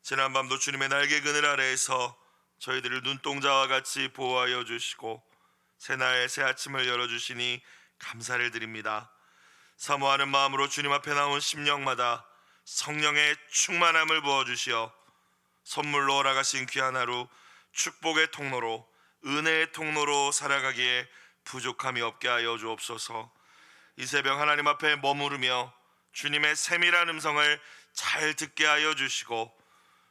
지난밤도 주님의 날개 그늘 아래에서 저희들을 눈동자와 같이 보호하여 주시고 새날 새 아침을 열어주시니 감사를 드립니다. 사모하는 마음으로 주님 앞에 나온 심령마다 성령의 충만함을 부어주시어 선물로 허락하신 귀한 하루 축복의 통로로 은혜의 통로로 살아가기에 부족함이 없게 하여 주옵소서. 이 새벽 하나님 앞에 머무르며 주님의 세밀한 음성을 잘 듣게 하여 주시고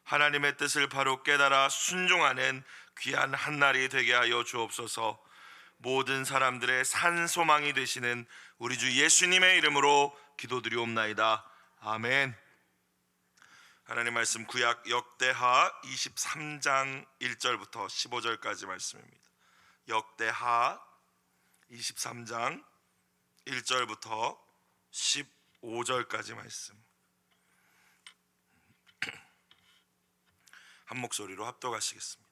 하나님의 뜻을 바로 깨달아 순종하는 귀한 한날이 되게 하여 주옵소서. 모든 사람들의 산 소망이 되시는 우리 주 예수님의 이름으로 기도드리옵나이다. 아멘. 하나님 말씀 구약 역대하 23장 1절부터 15절까지 말씀입니다. 역대하 23장 1절부터 15절까지 말씀 한 목소리로 합독하시겠습니다.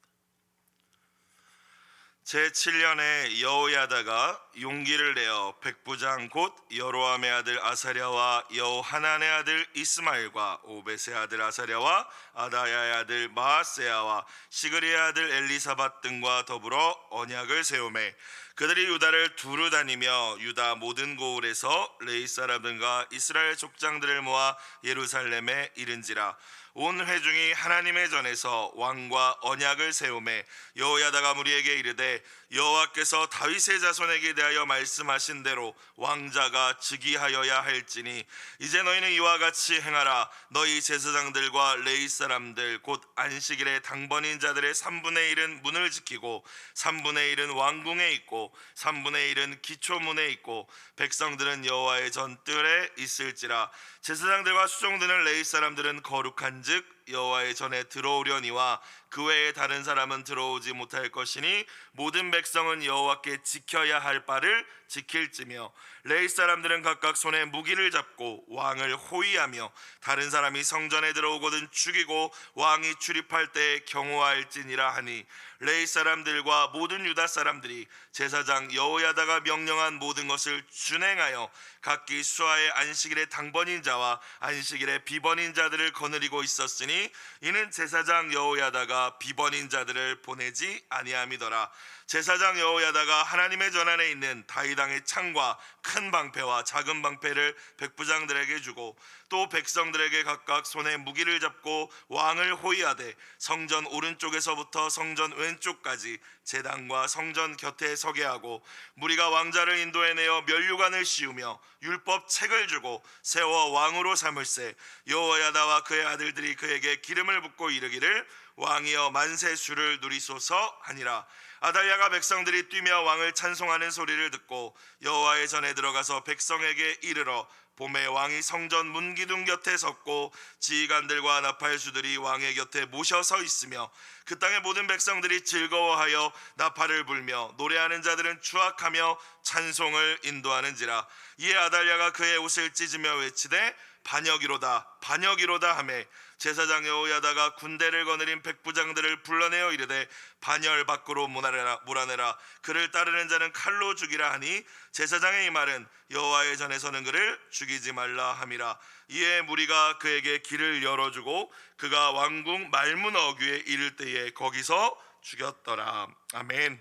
제7년에 여호야다가 용기를 내어 백부장 곧 여로함의 아들 아사랴와 여호하난의 아들 이스마엘과 오벳의 아들 아사랴와 아다야의 아들 마아세야와 시그리의 아들 엘리사밧 등과 더불어 언약을 세우매 그들이 유다를 두루 다니며 유다 모든 고을에서 레위 사람들과 이스라엘 족장들을 모아 예루살렘에 이른지라. 온 회중이 하나님의 전에서 왕과 언약을 세우매 여호야다가 무리에게 이르되 여호와께서 다윗의 자손에게 대하여 말씀하신 대로 왕자가 즉위하여야 할지니 이제 너희는 이와 같이 행하라. 너희 제사장들과 레위 사람들 곧 안식일의 당번인 자들의 3분의 1은 문을 지키고 3분의 1은 왕궁에 있고 3분의 1은 기초문에 있고 백성들은 여호와의 전뜰에 있을지라. 제사장들과 수종드는 레위 사람들은 거룩한즉 여호와의 전에 들어오려니와 그 외에 다른 사람은 들어오지 못할 것이니 모든 백성은 여호와께 지켜야 할 바를 지킬지며 레위 사람들은 각각 손에 무기를 잡고 왕을 호위하며 다른 사람이 성전에 들어오거든 죽이고 왕이 출입할 때에 경호할지니라 하니 레위 사람들과 모든 유다 사람들이 제사장 여호야다가 명령한 모든 것을 준행하여 각기 수하의 안식일의 당번인 자와 안식일의 비번인 자들을 거느리고 있었으니 이는 제사장 여호야다가 비번인 자들을 보내지 아니함이더라. 제사장 여호야다가 하나님의 전 안에 있는 다윗 왕의 창과 큰 방패와 작은 방패를 백부장들에게 주고 또 백성들에게 각각 손에 무기를 잡고 왕을 호위하되 성전 오른쪽에서부터 성전 왼쪽까지 제단과 성전 곁에 서게 하고 무리가 왕자를 인도해내어 면류관을 씌우며 율법 책을 주고 세워 왕으로 삼을세. 여호야다와 그의 아들들이 그에게 기름을 붓고 이르기를 왕이여 만세 수를 누리소서 하니라. 아달랴가 백성들이 뛰며 왕을 찬송하는 소리를 듣고 여호와의 전에 들어가서 백성에게 이르러 봄에 왕이 성전 문기둥 곁에 섰고 지휘관들과 나팔수들이 왕의 곁에 모셔서 있으며 그 땅의 모든 백성들이 즐거워하여 나팔을 불며 노래하는 자들은 추악하며 찬송을 인도하는지라. 이에 아달랴가 그의 옷을 찢으며 외치되 반역이로다 반역이로다 하매 제사장 여호야다가 군대를 거느린 백부장들을 불러내어 이르되 반열 밖으로 몰아내라. 그를 따르는 자는 칼로 죽이라 하니 제사장의 이 말은 여호와의 전에 서는 그를 죽이지 말라 함이라. 이에 무리가 그에게 길을 열어주고 그가 왕궁 말문 어귀에 이를 때에 거기서 죽였더라. 아멘.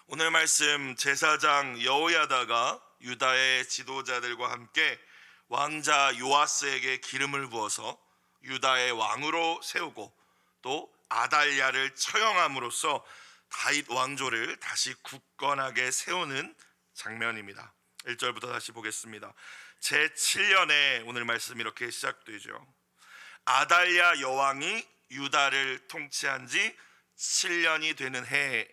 오늘 말씀 제사장 여호야다가 유다의 지도자들과 함께 왕자 요아스에게 기름을 부어서 유다의 왕으로 세우고 또 아달랴를 처형함으로써 다윗 왕조를 다시 굳건하게 세우는 장면입니다. 1절부터 다시 보겠습니다. 제7년에 오늘 말씀 이렇게 시작되죠. 아달랴 여왕이 유다를 통치한 지 7년이 되는 해.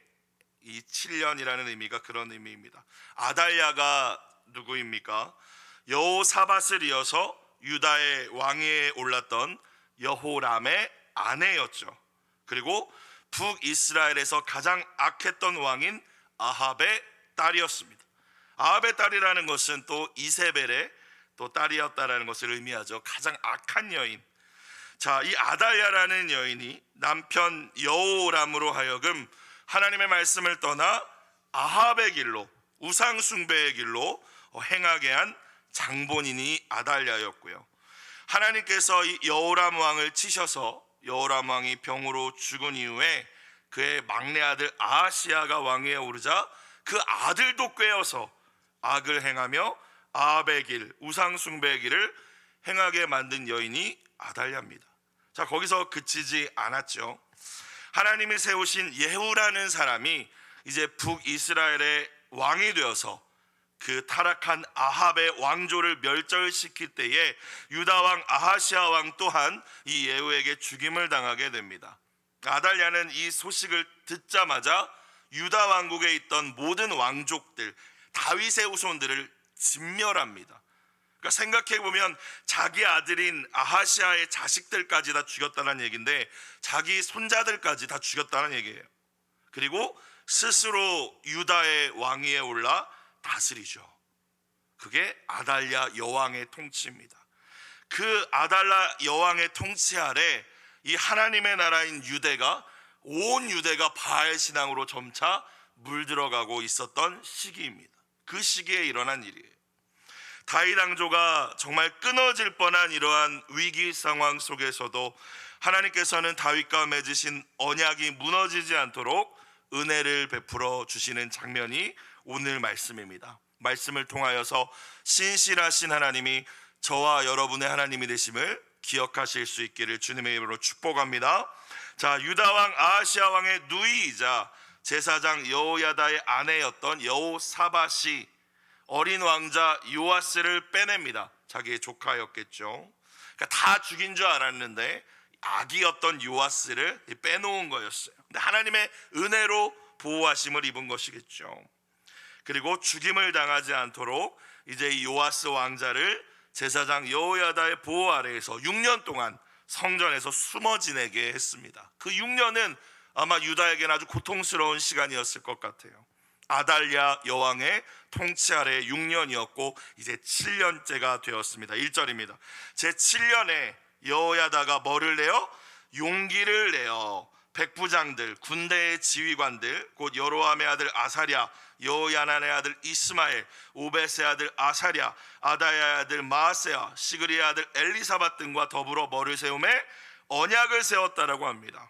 이 7년이라는 의미가 그런 의미입니다. 아달랴가 누구입니까? 여호사밧을 이어서 유다의 왕위에 올랐던 여호람의 아내였죠. 그리고 북이스라엘에서 가장 악했던 왕인 아합의 딸이었습니다. 아합의 딸이라는 것은 또 이세벨의 또 딸이었다라는 것을 의미하죠. 가장 악한 여인. 자, 이 아달랴라는 여인이 남편 여호람으로 하여금 하나님의 말씀을 떠나 아합의 길로 우상 숭배의 길로 행하게 한 장본인이 아달랴였고요. 하나님께서 이 여호람 왕을 치셔서 여호람 왕이 병으로 죽은 이후에 그의 막내 아들 아하시야가 왕위에 오르자 그 아들도 꾀어서 악을 행하며 아합의 길, 우상 숭배의 길을 행하게 만든 여인이 아달랴입니다. 자, 거기서 그치지 않았죠. 하나님이 세우신 예후라는 사람이 이제 북이스라엘의 왕이 되어서 그 타락한 아합의 왕조를 멸절시킬 때에 유다 왕 아하시아 왕 또한 이 예후에게 죽임을 당하게 됩니다. 아달랴는 이 소식을 듣자마자 유다 왕국에 있던 모든 왕족들, 다윗의 후손들을 진멸합니다. 그러니까 생각해보면 자기 아들인 아하시아의 자식들까지 다 죽였다는 얘기인데 자기 손자들까지 다 죽였다는 얘기예요. 그리고 스스로 유다의 왕위에 올라 다스리죠. 그게 아달랴 여왕의 통치입니다. 그 아달랴 여왕의 통치 아래 이 하나님의 나라인 유대가, 온 유대가 바알 신앙으로 점차 물들어가고 있었던 시기입니다. 그 시기에 일어난 일이에요. 다윗 왕조가 정말 끊어질 뻔한 이러한 위기 상황 속에서도 하나님께서는 다윗과 맺으신 언약이 무너지지 않도록 은혜를 베풀어 주시는 장면이 오늘 말씀입니다. 말씀을 통하여서 신실하신 하나님이 저와 여러분의 하나님이 되심을 기억하실 수 있기를 주님의 이름으로 축복합니다. 자, 유다 왕 아하시아 왕의 누이이자 제사장 여호야다의 아내였던 여호사밧이 어린 왕자 요아스를 빼냅니다. 자기의 조카였겠죠. 그러니까 다 죽인 줄 알았는데 아기였던 요아스를 빼놓은 거였어요. 근데 하나님의 은혜로 보호하심을 입은 것이겠죠. 그리고 죽임을 당하지 않도록 이제 이 요아스 왕자를 제사장 여호야다의 보호 아래에서 6년 동안 성전에서 숨어 지내게 했습니다. 그 6년은 아마 유다에게는 아주 고통스러운 시간이었을 것 같아요. 아달랴 여왕의 통치 아래 6년이었고 이제 7년째가 되었습니다. 1절입니다. 제 7년에 여호야다가 뭐를 내어? 용기를 내어 백부장들, 군대의 지휘관들, 곧 여로함의 아들 아사랴, 여호야난의 아들 이스마엘, 오벳의 아들 아사랴, 아다야의 아들 마아세야, 시그리의 아들 엘리사밧 등과 더불어 뭐를 세우매? 언약을 세웠다라고 합니다.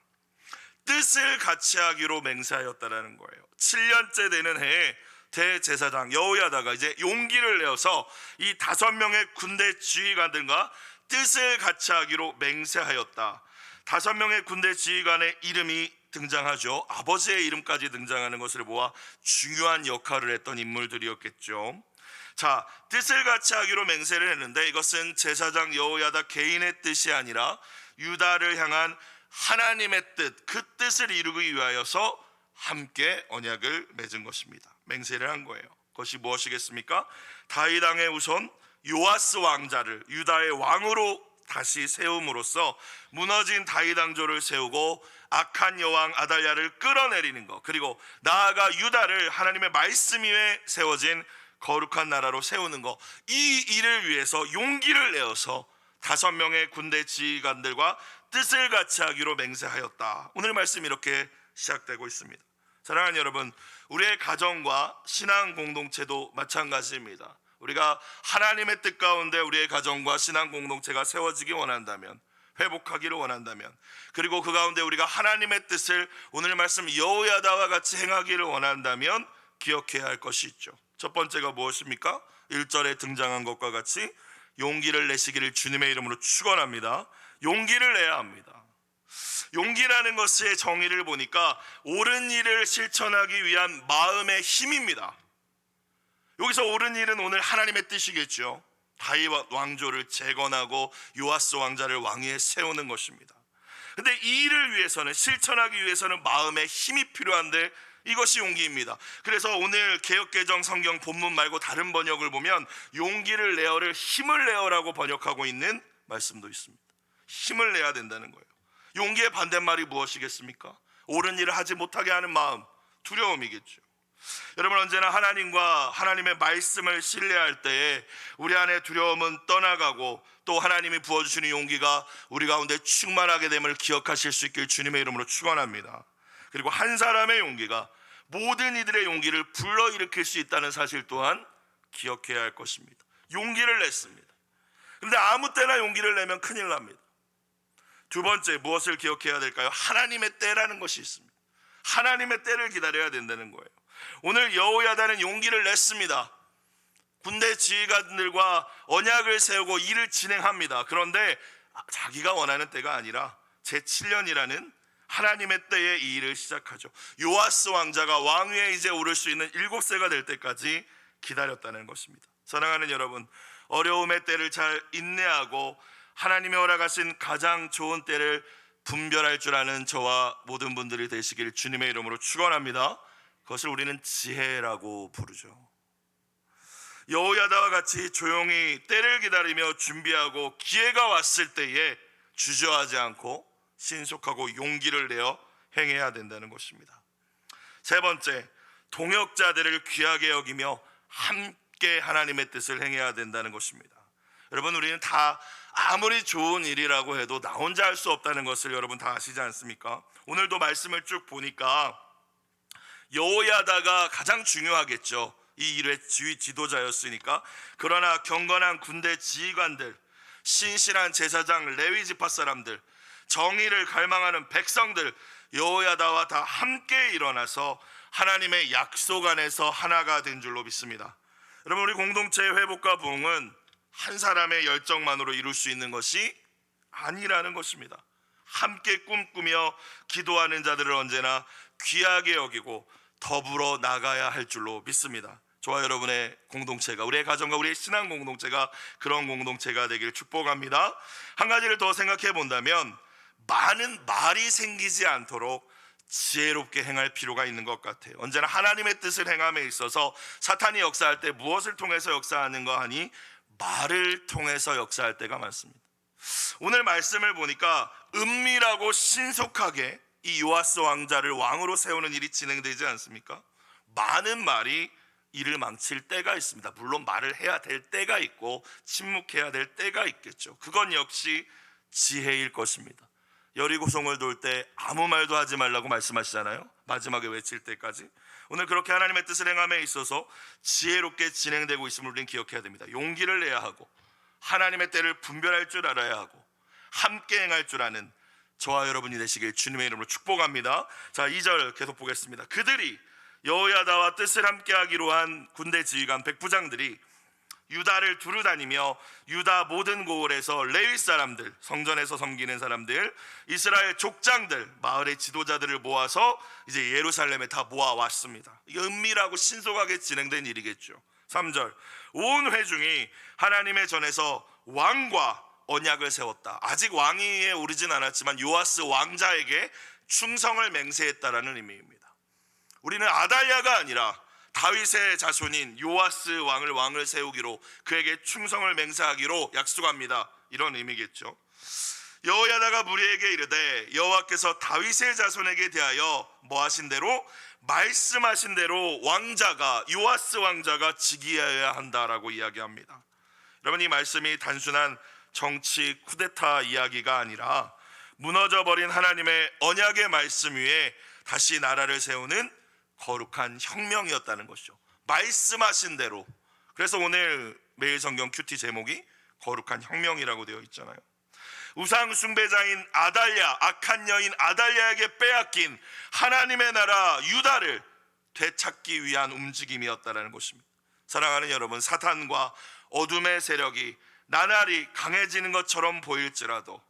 뜻을 같이 하기로 맹세하였다라는 거예요. 7년째 되는 해에 대제사장 여호야다가 이제 용기를 내어서 이 5명의 군대 지휘관들과 뜻을 같이 하기로 맹세하였다. 5명의 군대 지휘관의 이름이 등장하죠. 아버지의 이름까지 등장하는 것을 보아 중요한 역할을 했던 인물들이었겠죠. 자, 뜻을 같이 하기로 맹세를 했는데 이것은 제사장 여호야다 개인의 뜻이 아니라 유다를 향한 하나님의 뜻, 그 뜻을 이루기 위하여서 함께 언약을 맺은 것입니다. 맹세를 한 거예요. 그것이 무엇이겠습니까? 다윗 왕의 후손 요아스 왕자를 유다의 왕으로 다시 세움으로써 무너진 다윗 왕조를 세우고 악한 여왕 아달랴를 끌어내리는 것, 그리고 나아가 유다를 하나님의 말씀 위에 세워진 거룩한 나라로 세우는 것, 이 일을 위해서 용기를 내어서 5명의 군대 지휘관들과 뜻을 같이 하기로 맹세하였다. 오늘 말씀이 이렇게 시작되고 있습니다. 사랑하는 여러분, 우리의 가정과 신앙 공동체도 마찬가지입니다. 우리가 하나님의 뜻 가운데 우리의 가정과 신앙 공동체가 세워지기 원한다면, 회복하기를 원한다면, 그리고 그 가운데 우리가 하나님의 뜻을 오늘 말씀 여호야다와 같이 행하기를 원한다면 기억해야 할 것이 있죠. 첫 번째가 무엇입니까? 1절에 등장한 것과 같이 용기를 내시기를 주님의 이름으로 축원합니다. 용기를 내야 합니다. 용기라는 것의 정의를 보니까 옳은 일을 실천하기 위한 마음의 힘입니다. 여기서 옳은 일은 오늘 하나님의 뜻이겠죠. 다윗 왕조를 재건하고 요아스 왕자를 왕위에 세우는 것입니다. 근데 이 일을 위해서는, 실천하기 위해서는 마음의 힘이 필요한데 이것이 용기입니다. 그래서 오늘 개역개정 성경 본문 말고 다른 번역을 보면 용기를 내어를 힘을 내어라고 번역하고 있는 말씀도 있습니다. 힘을 내야 된다는 거예요. 용기의 반대말이 무엇이겠습니까? 옳은 일을 하지 못하게 하는 마음, 두려움이겠죠. 여러분, 언제나 하나님과 하나님의 말씀을 신뢰할 때에 우리 안에 두려움은 떠나가고 또 하나님이 부어주시는 용기가 우리 가운데 충만하게 됨을 기억하실 수 있길 주님의 이름으로 축원합니다. 그리고 한 사람의 용기가 모든 이들의 용기를 불러일으킬 수 있다는 사실 또한 기억해야 할 것입니다. 용기를 냈습니다. 그런데 아무 때나 용기를 내면 큰일 납니다. 두 번째, 무엇을 기억해야 될까요? 하나님의 때라는 것이 있습니다. 하나님의 때를 기다려야 된다는 거예요. 오늘 여호야다는 용기를 냈습니다. 군대 지휘관들과 언약을 세우고 일을 진행합니다. 그런데 자기가 원하는 때가 아니라 제7년이라는 하나님의 때에 이 일을 시작하죠. 요아스 왕자가 왕위에 이제 오를 수 있는 7세가 될 때까지 기다렸다는 것입니다. 사랑하는 여러분, 어려움의 때를 잘 인내하고 하나님이 허락하신 가장 좋은 때를 분별할 줄 아는 저와 모든 분들이 되시길 주님의 이름으로 축원합니다. 그것을 우리는 지혜라고 부르죠. 여호야다와 같이 조용히 때를 기다리며 준비하고 기회가 왔을 때에 주저하지 않고 신속하고 용기를 내어 행해야 된다는 것입니다. 세 번째, 동역자들을 귀하게 여기며 함께 하나님의 뜻을 행해야 된다는 것입니다. 여러분, 우리는 다 아무리 좋은 일이라고 해도 나 혼자 할 수 없다는 것을 여러분 다 아시지 않습니까? 오늘도 말씀을 쭉 보니까 여호야다가 가장 중요하겠죠. 이 일의 지도자였으니까. 그러나 경건한 군대 지휘관들, 신실한 제사장, 레위 지파 사람들, 정의를 갈망하는 백성들, 여호야다와 다 함께 일어나서 하나님의 약속 안에서 하나가 된 줄로 믿습니다. 여러분, 우리 공동체의 회복과 부흥은 한 사람의 열정만으로 이룰 수 있는 것이 아니라는 것입니다. 함께 꿈꾸며 기도하는 자들을 언제나 귀하게 여기고 더불어 나가야 할 줄로 믿습니다. 저와 여러분의 공동체가, 우리의 가정과 우리의 신앙 공동체가 그런 공동체가 되길 축복합니다. 한 가지를 더 생각해 본다면, 많은 말이 생기지 않도록 지혜롭게 행할 필요가 있는 것 같아요. 언제나 하나님의 뜻을 행함에 있어서 사탄이 역사할 때 무엇을 통해서 역사하는가 하니 말을 통해서 역사할 때가 많습니다. 오늘 말씀을 보니까 은밀하고 신속하게 이 요아스 왕자를 왕으로 세우는 일이 진행되지 않습니까? 많은 말이 일을 망칠 때가 있습니다. 물론 말을 해야 될 때가 있고 침묵해야 될 때가 있겠죠. 그건 역시 지혜일 것입니다. 여리고성을 돌 때 아무 말도 하지 말라고 말씀하시잖아요. 마지막에 외칠 때까지. 오늘 그렇게 하나님의 뜻을 행함에 있어서 지혜롭게 진행되고 있음을 우리는 기억해야 됩니다. 용기를 내야 하고 하나님의 때를 분별할 줄 알아야 하고 함께 행할 줄 아는 저와 여러분이 되시길 주님의 이름으로 축복합니다. 자, 2절 계속 보겠습니다. 그들이 여호야다와 뜻을 함께 하기로 한 군대 지휘관 백부장들이 유다를 두루다니며 유다 모든 고을에서 레위 사람들, 성전에서 섬기는 사람들, 이스라엘 족장들, 마을의 지도자들을 모아서 이제 예루살렘에 다 모아왔습니다. 이게 은밀하고 신속하게 진행된 일이겠죠. 3절, 온 회중이 하나님의 전에서 왕과 언약을 세웠다. 아직 왕위에 오르진 않았지만 요아스 왕자에게 충성을 맹세했다라는 의미입니다. 우리는 아달랴가 아니라 다윗의 자손인 요아스 왕을 세우기로, 그에게 충성을 맹세하기로 약속합니다. 이런 의미겠죠. 여호야다가 무리에게 이르되 여호와께서 다윗의 자손에게 대하여 뭐 하신 대로, 말씀하신 대로 왕자가, 요아스 왕자가 즉위해야 한다라고 이야기합니다. 여러분, 이 말씀이 단순한 정치 쿠데타 이야기가 아니라 무너져버린 하나님의 언약의 말씀 위에 다시 나라를 세우는 거룩한 혁명이었다는 것이죠. 말씀하신 대로. 그래서 오늘 매일 성경 큐티 제목이 거룩한 혁명이라고 되어 있잖아요. 우상 숭배자인 아달랴, 악한 여인 아달랴에게 빼앗긴 하나님의 나라 유다를 되찾기 위한 움직임이었다는 것입니다. 사랑하는 여러분, 사탄과 어둠의 세력이 나날이 강해지는 것처럼 보일지라도,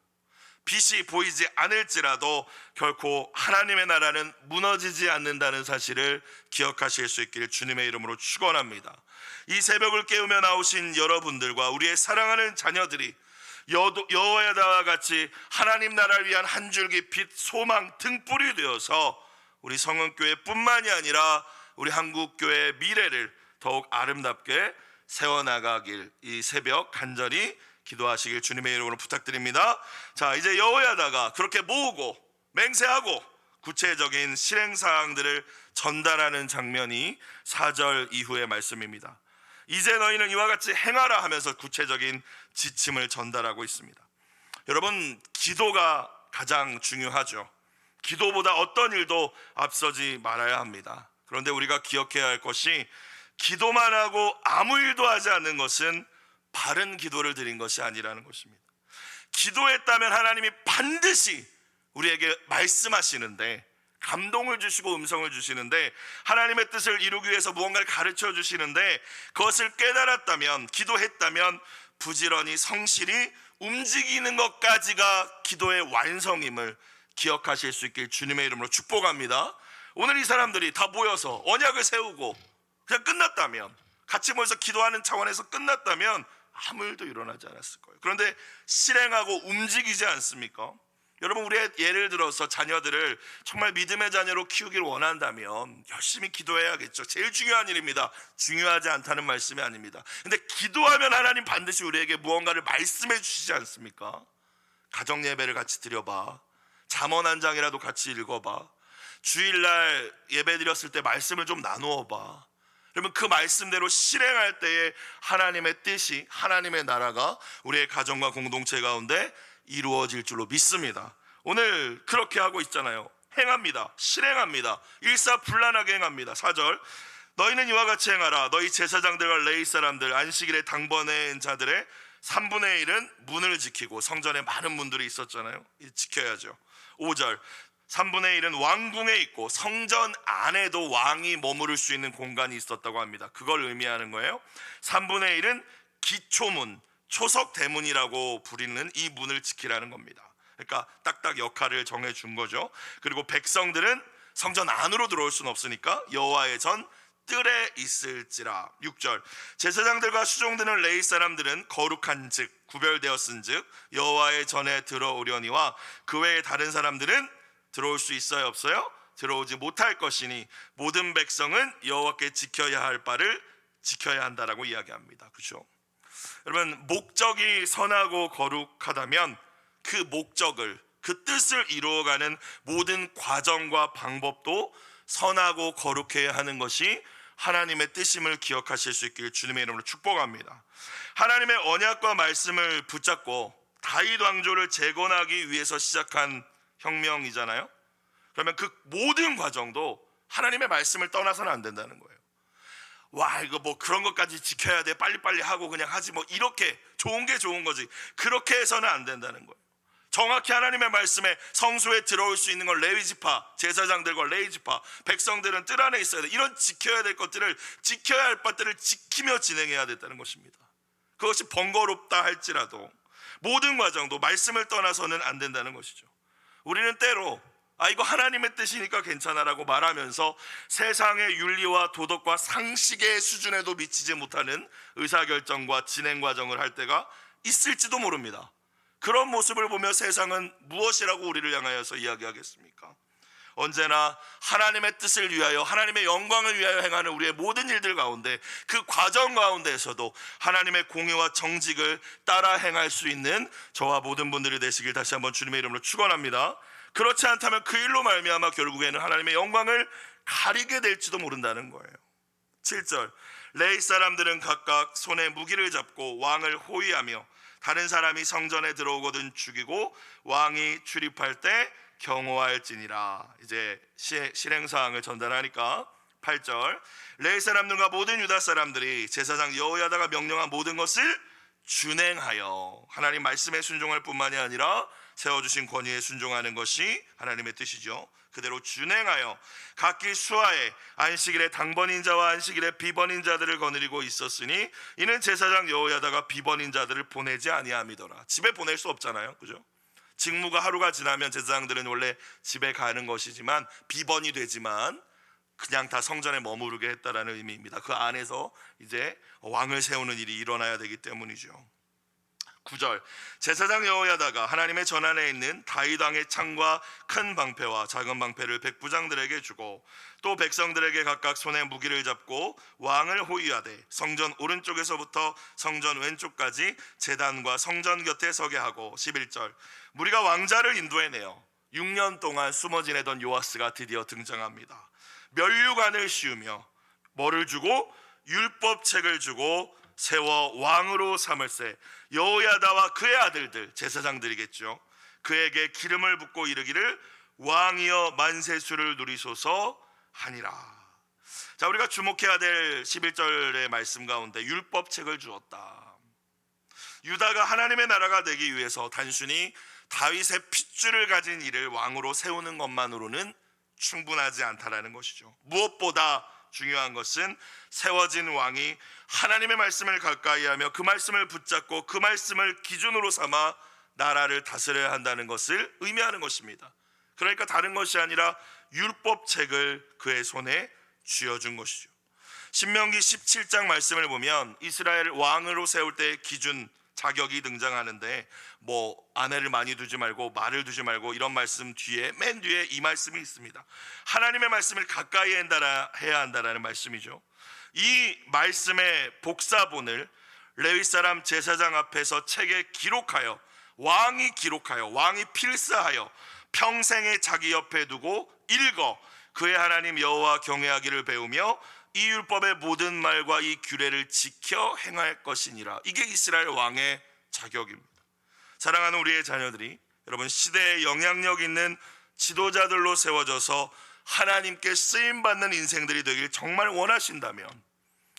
빛이 보이지 않을지라도 결코 하나님의 나라는 무너지지 않는다는 사실을 기억하실 수 있기를 주님의 이름으로 축원합니다. 이 새벽을 깨우며 나오신 여러분들과 우리의 사랑하는 자녀들이 여호야다와 같이 하나님 나라를 위한 한 줄기 빛, 소망, 등불이 되어서 우리 성은교회뿐만이 아니라 우리 한국교회의 미래를 더욱 아름답게 세워나가길 이 새벽 간절히 기도하시길 주님의 이름으로 부탁드립니다. 자, 이제 여호야다가 그렇게 모으고 맹세하고 구체적인 실행사항들을 전달하는 장면이 4절 이후의 말씀입니다. 이제 너희는 이와 같이 행하라 하면서 구체적인 지침을 전달하고 있습니다. 여러분, 기도가 가장 중요하죠. 기도보다 어떤 일도 앞서지 말아야 합니다. 그런데 우리가 기억해야 할 것이, 기도만 하고 아무 일도 하지 않는 것은 바른 기도를 드린 것이 아니라는 것입니다. 기도했다면 하나님이 반드시 우리에게 말씀하시는데, 감동을 주시고 음성을 주시는데, 하나님의 뜻을 이루기 위해서 무언가를 가르쳐 주시는데, 그것을 깨달았다면, 기도했다면 부지런히 성실히 움직이는 것까지가 기도의 완성임을 기억하실 수 있길 주님의 이름으로 축복합니다. 오늘 이 사람들이 다 모여서 언약을 세우고 그냥 끝났다면, 같이 모여서 기도하는 차원에서 끝났다면 아무 일도 일어나지 않았을 거예요. 그런데 실행하고 움직이지 않습니까? 여러분, 우리의 예를 들어서 자녀들을 정말 믿음의 자녀로 키우길 원한다면 열심히 기도해야겠죠. 제일 중요한 일입니다. 중요하지 않다는 말씀이 아닙니다. 근데 기도하면 하나님 반드시 우리에게 무언가를 말씀해 주시지 않습니까? 가정 예배를 같이 드려봐, 잠언 한 장이라도 같이 읽어봐, 주일날 예배 드렸을 때 말씀을 좀 나누어봐. 그러면 그 말씀대로 실행할 때에 하나님의 뜻이, 하나님의 나라가 우리의 가정과 공동체 가운데 이루어질 줄로 믿습니다. 오늘 그렇게 하고 있잖아요. 행합니다. 실행합니다. 일사불란하게 행합니다. 4절, 너희는 이와 같이 행하라. 너희 제사장들과 레위 사람들, 안식일에 당번한 자들의 3분의 1은 문을 지키고, 성전에 많은 문들이 있었잖아요. 지켜야죠. 5절, 3분의 1은 왕궁에 있고 성전 안에도 왕이 머무를 수 있는 공간이 있었다고 합니다. 그걸 의미하는 거예요. 3분의 1은 기초문, 초석 대문이라고 부리는 이 문을 지키라는 겁니다. 그러니까 딱딱 역할을 정해 준 거죠. 그리고 백성들은 성전 안으로 들어올 수는 없으니까 여호와의 전 뜰에 있을지라. 6절, 제사장들과 수종드는 레위 사람들은 거룩한 즉 구별되었은 즉 여호와의 전에 들어오려니와 그 외에 다른 사람들은 들어올 수 있어요, 없어요? 들어오지 못할 것이니 모든 백성은 여호와께 지켜야 할 바를 지켜야 한다라고 이야기합니다. 그렇죠? 여러분, 목적이 선하고 거룩하다면 그 목적을, 그 뜻을 이루어가는 모든 과정과 방법도 선하고 거룩해야 하는 것이 하나님의 뜻임을 기억하실 수 있길 주님의 이름으로 축복합니다. 하나님의 언약과 말씀을 붙잡고 다윗 왕조를 재건하기 위해서 시작한 혁명이잖아요. 그러면 그 모든 과정도 하나님의 말씀을 떠나서는 안 된다는 거예요. 와, 이거 뭐 그런 것까지 지켜야 돼, 빨리빨리 하고 그냥 하지, 뭐 이렇게 좋은 게 좋은 거지, 그렇게 해서는 안 된다는 거예요. 정확히 하나님의 말씀에 성소에 들어올 수 있는 건 레위지파, 제사장들과 레위지파, 백성들은 뜰 안에 있어야 돼. 이런 지켜야 될 것들을, 지켜야 할 것들을 지키며 진행해야 된다는 것입니다. 그것이 번거롭다 할지라도 모든 과정도 말씀을 떠나서는 안 된다는 것이죠. 우리는 때로 이거 하나님의 뜻이니까 괜찮아라고 말하면서 세상의 윤리와 도덕과 상식의 수준에도 미치지 못하는 의사결정과 진행 과정을 할 때가 있을지도 모릅니다. 그런 모습을 보며 세상은 무엇이라고 우리를 향하여서 이야기하겠습니까? 언제나 하나님의 뜻을 위하여, 하나님의 영광을 위하여 행하는 우리의 모든 일들 가운데, 그 과정 가운데에서도 하나님의 공의와 정직을 따라 행할 수 있는 저와 모든 분들이 되시길 다시 한번 주님의 이름으로 축원합니다. 그렇지 않다면 그 일로 말미암아 결국에는 하나님의 영광을 가리게 될지도 모른다는 거예요. 7절, 레위 사람들은 각각 손에 무기를 잡고 왕을 호위하며 다른 사람이 성전에 들어오거든 죽이고 왕이 출입할 때 경호할지니라. 이제 실행사항을 전달하니까 8절, 레위 사람들과 모든 유다 사람들이 제사장 여호야다가 명령한 모든 것을 준행하여, 하나님 말씀에 순종할 뿐만이 아니라 세워주신 권위에 순종하는 것이 하나님의 뜻이죠. 그대로 준행하여 각기 수하에 안식일에 당번인 자와 안식일에 비번인 자들을 거느리고 있었으니 이는 제사장 여호야다가 비번인 자들을 보내지 아니함이더라. 집에 보낼 수 없잖아요, 그죠? 직무가 하루가 지나면 제사장들은 원래 집에 가는 것이지만 비번이 되지만 그냥 다 성전에 머무르게 했다라는 의미입니다. 그 안에서 이제 왕을 세우는 일이 일어나야 되기 때문이죠. 9절, 제사장 여호야다가 하나님의 전안에 있는 다윗 왕의 창과 큰 방패와 작은 방패를 백부장들에게 주고 또 백성들에게 각각 손에 무기를 잡고 왕을 호위하되 성전 오른쪽에서부터 성전 왼쪽까지 제단과 성전 곁에 서게 하고 11절, 무리가 왕자를 인도해내어 6년 동안 숨어 지내던 요아스가 드디어 등장합니다. 면류관을 씌우며 뭐를 주고? 율법책을 주고 세워 왕으로 삼을세. 여호야다와 그의 아들들, 제사장들이겠죠, 그에게 기름을 붓고 이르기를 왕이여 만세수를 누리소서 하니라. 자, 우리가 주목해야 될 11절의 말씀 가운데 율법책을 주었다. 유다가 하나님의 나라가 되기 위해서 단순히 다윗의 핏줄을 가진 이를 왕으로 세우는 것만으로는 충분하지 않다라는 것이죠. 무엇보다 중요한 것은 세워진 왕이 하나님의 말씀을 가까이하며 그 말씀을 붙잡고 그 말씀을 기준으로 삼아 나라를 다스려야 한다는 것을 의미하는 것입니다. 그러니까 다른 것이 아니라 율법책을 그의 손에 쥐어준 것이죠. 신명기 17장 말씀을 보면 이스라엘 왕으로 세울 때의 기준 자격이 등장하는데 아내를 많이 두지 말고 말을 두지 말고 이런 말씀 뒤에 맨 뒤에 이 말씀이 있습니다. 하나님의 말씀을 가까이 해야 한다라는 말씀이죠. 이 말씀의 복사본을 레위 사람 제사장 앞에서 책에 기록하여 왕이 필사하여 평생에 자기 옆에 두고 읽어 그의 하나님 여호와 경외하기를 배우며 이 율법의 모든 말과 이 규례를 지켜 행할 것이니라. 이게 이스라엘 왕의 자격입니다. 사랑하는 우리의 자녀들이 여러분 시대에 영향력 있는 지도자들로 세워져서 하나님께 쓰임받는 인생들이 되길 정말 원하신다면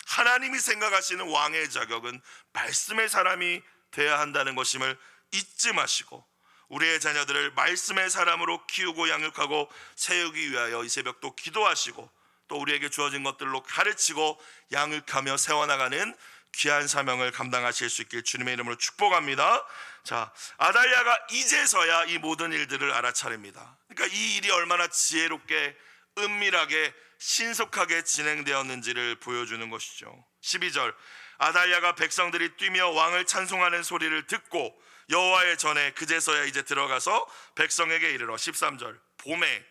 하나님이 생각하시는 왕의 자격은 말씀의 사람이 돼야 한다는 것임을 잊지 마시고 우리의 자녀들을 말씀의 사람으로 키우고 양육하고 세우기 위하여 이 새벽도 기도하시고 또 우리에게 주어진 것들로 가르치고 양육하며 세워나가는 귀한 사명을 감당하실 수 있길 주님의 이름으로 축복합니다. 자, 아달랴가 이제서야 이 모든 일들을 알아차립니다. 그러니까 이 일이 얼마나 지혜롭게 은밀하게 신속하게 진행되었는지를 보여주는 것이죠. 12절 아달랴가 백성들이 뛰며 왕을 찬송하는 소리를 듣고 여호와의 전에 그제서야 이제 들어가서 백성에게 이르러 13절 봄에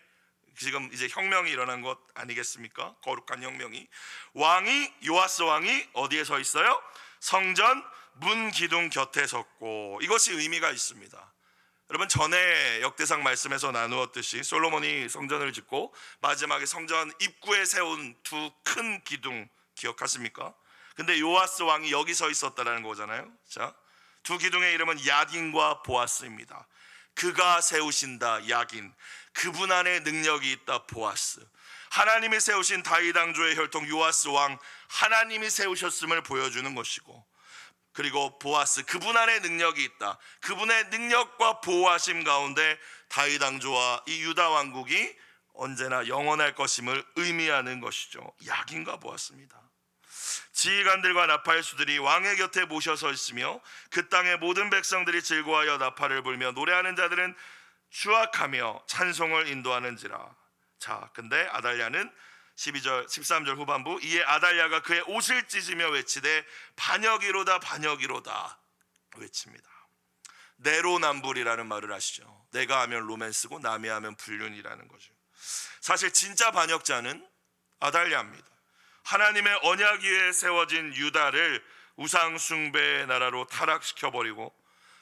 지금 이제 혁명이 일어난 것 아니겠습니까? 거룩한 혁명이 요아스 왕이 어디에 서 있어요? 성전 문 기둥 곁에 섰고 이것이 의미가 있습니다. 여러분 전에 역대상 말씀에서 나누었듯이 솔로몬이 성전을 짓고 마지막에 성전 입구에 세운 두 큰 기둥 기억하십니까? 근데 요아스 왕이 여기 서 있었다라는 거잖아요. 자, 두 기둥의 이름은 야긴과 보아스입니다. 그가 세우신다 야긴, 그분 안에 능력이 있다 보아스. 하나님이 세우신 다윗 왕조의 혈통 요아스 왕 하나님이 세우셨음을 보여주는 것이고, 그리고 보아스 그분 안에 능력이 있다. 그분의 능력과 보호하심 가운데 다윗 왕조와 이 유다 왕국이 언제나 영원할 것임을 의미하는 것이죠. 야긴과 보아스입니다. 지휘관들과 나팔수들이 왕의 곁에 모셔서 있으며 그 땅의 모든 백성들이 즐거워하여 나팔을 불며 노래하는 자들은 추악하며 찬송을 인도하는지라. 자, 근데 아달랴는 13절 후반부 이에 아달랴가 그의 옷을 찢으며 외치되 반역이로다 반역이로다 외칩니다. 내로남불이라는 말을 아시죠? 내가 하면 로맨스고 남이 하면 불륜이라는 거죠. 사실 진짜 반역자는 아달랴입니다. 하나님의 언약 위에 세워진 유다를 우상 숭배의 나라로 타락시켜버리고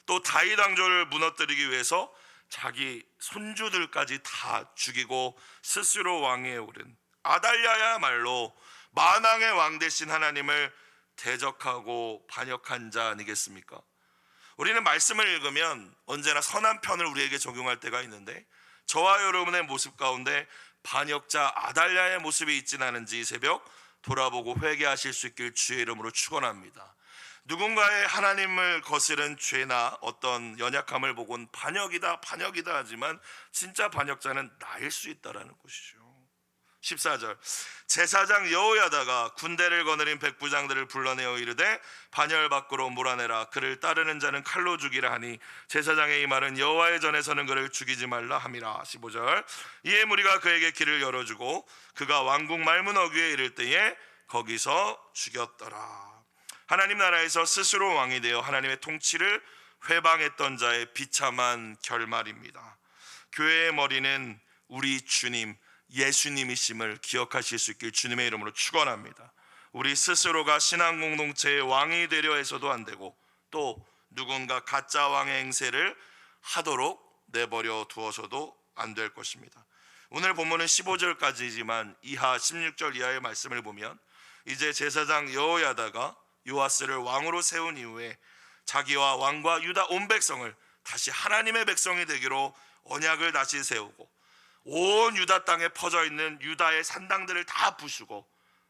또 다윗 왕조를 무너뜨리기 위해서 자기 손주들까지 다 죽이고 스스로 왕위에 오른 아달랴야말로 만왕의 왕 되신 하나님을 대적하고 반역한 자 아니겠습니까? 우리는 말씀을 읽으면 언제나 선한 편을 우리에게 적용할 때가 있는데 저와 여러분의 모습 가운데 반역자 아달랴의 모습이 있지는 않은지 이 새벽 돌아보고 회개하실 수 있길 주의 이름으로 축원합니다. 누군가의 하나님을 거스른 죄나 어떤 연약함을 보곤 반역이다 하지만 진짜 반역자는 나일 수 있다라는 것이죠. 14절 제사장 여호야다가 군대를 거느린 백부장들을 불러내어 이르되 반열 밖으로 몰아내라. 그를 따르는 자는 칼로 죽이라 하니 제사장의 이 말은 여호와의 전에서는 그를 죽이지 말라 함이라. 15절 이에 무리가 그에게 길을 열어주고 그가 왕궁 말문 어귀에 이를 때에 거기서 죽였더라. 하나님 나라에서 스스로 왕이 되어 하나님의 통치를 회방했던 자의 비참한 결말입니다. 교회의 머리는 우리 주님 예수님이심을 기억하실 수 있길 주님의 이름으로 축원합니다. 우리 스스로가 신앙 공동체의 왕이 되려 해서도 안 되고 또 누군가 가짜 왕의 행세를 하도록 내버려 두어서도 안 될 것입니다. 오늘 본문은 15절까지지만 이하 16절 이하의 말씀을 보면 이제 제사장 여호야다가 요아스를 왕으로 세운 이후에 자기와 왕과 유다 온 백성을 다시 하나님의 백성이 되기로 언약을 다시 세우고 온 유다 땅에 퍼져 있는 유다의 산당들을 다 부수고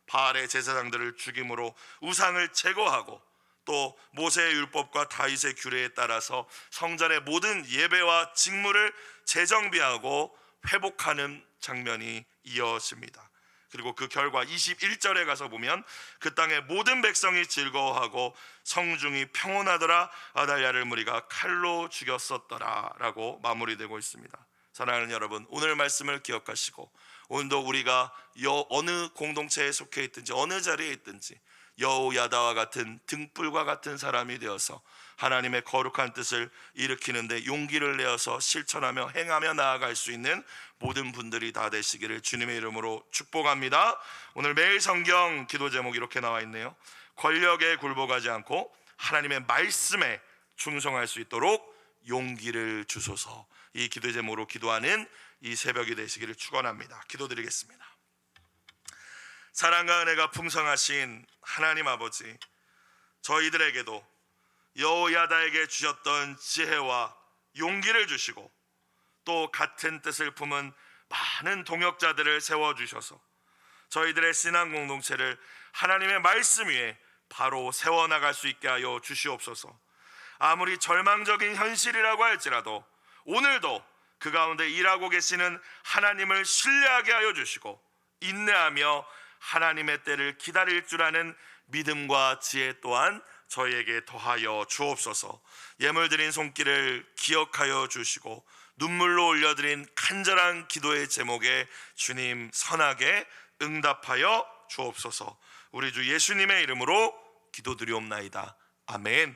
바알의 제사장들을 죽임으로 우상을 제거하고 또 모세의 율법과 다윗의 규례에 따라서 성전의 모든 예배와 직무를 재정비하고 회복하는 장면이 이어집니다. 그리고 그 결과 21절에 가서 보면 그 땅의 모든 백성이 즐거워하고 성중이 평온하더라. 아달랴를 무리가 칼로 죽였었더라 라고 마무리되고 있습니다. 사랑하는 여러분, 오늘 말씀을 기억하시고 오늘도 우리가 어느 공동체에 속해 있든지 어느 자리에 있든지 여호야다와 같은 등불과 같은 사람이 되어서 하나님의 거룩한 뜻을 일으키는데 용기를 내어서 실천하며 행하며 나아갈 수 있는 모든 분들이 다 되시기를 주님의 이름으로 축복합니다. 오늘 매일 성경 기도 제목 이렇게 나와 있네요. 권력에 굴복하지 않고 하나님의 말씀에 충성할 수 있도록 용기를 주소서. 이 기도 제목으로 기도하는 이 새벽이 되시기를 축원합니다. 기도드리겠습니다. 사랑과 은혜가 풍성하신 하나님 아버지, 저희들에게도 여호야다에게 주셨던 지혜와 용기를 주시고 또 같은 뜻을 품은 많은 동역자들을 세워주셔서 저희들의 신앙 공동체를 하나님의 말씀 위에 바로 세워나갈 수 있게 하여 주시옵소서. 아무리 절망적인 현실이라고 할지라도 오늘도 그 가운데 일하고 계시는 하나님을 신뢰하게 하여 주시고 인내하며 하나님의 때를 기다릴 줄 아는 믿음과 지혜 또한 저희에게 더하여 주옵소서. 예물 드린 손길을 기억하여 주시고 눈물로 올려드린 간절한 기도의 제목에 주님 선하게 응답하여 주옵소서. 우리 주 예수님의 이름으로 기도드리옵나이다. 아멘.